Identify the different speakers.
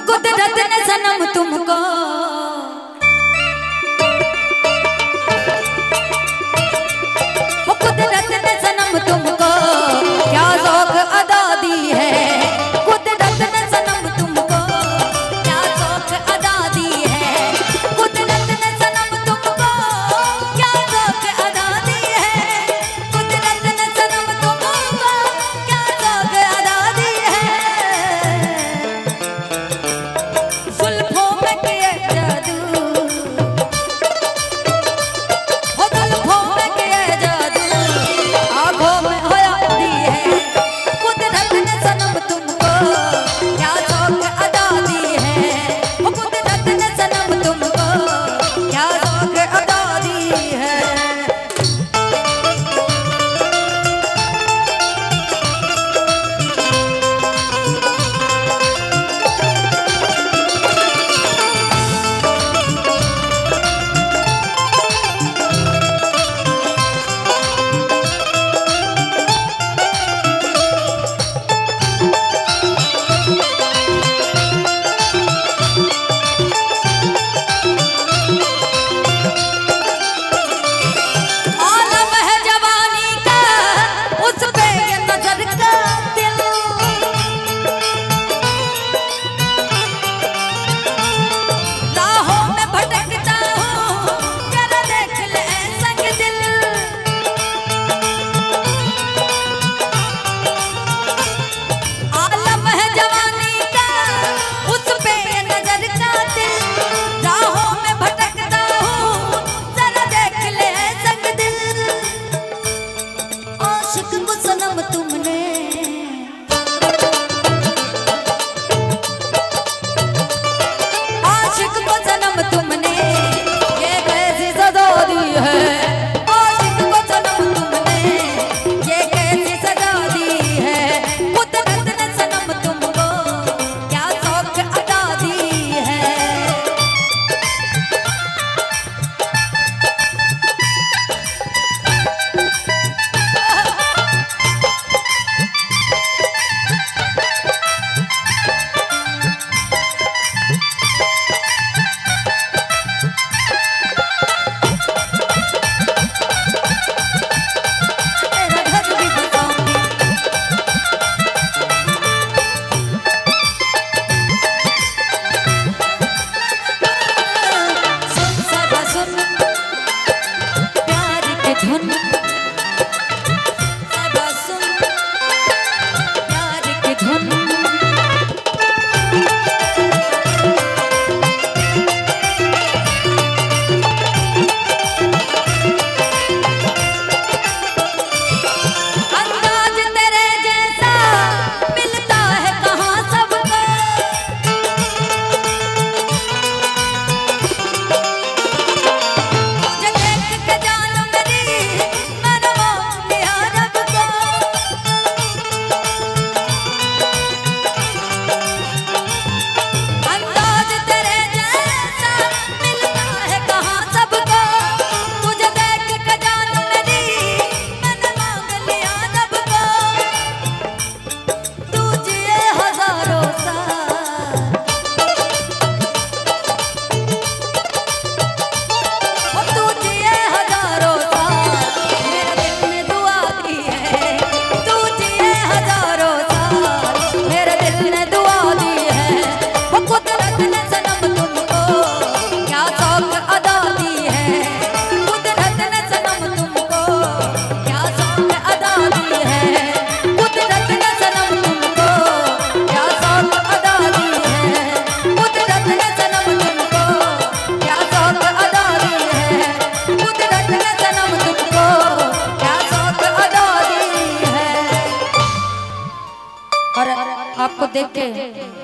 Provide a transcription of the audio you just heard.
Speaker 1: कुदरत ने सनम तुमको कुदरत ने सनम तुमको क्या ज़ौक़ अदा दी है। कुदरत ने सनम तुमको क्या ज़ौक़ अदा दी है। कुदरत ने सनम तुमको क्या ज़ौक़ अदा दी है। कुदरत ने सनम तुमको क्या ज़ौक़ अदा दी है। जुल्फ़ों में किए जादू आपको देख के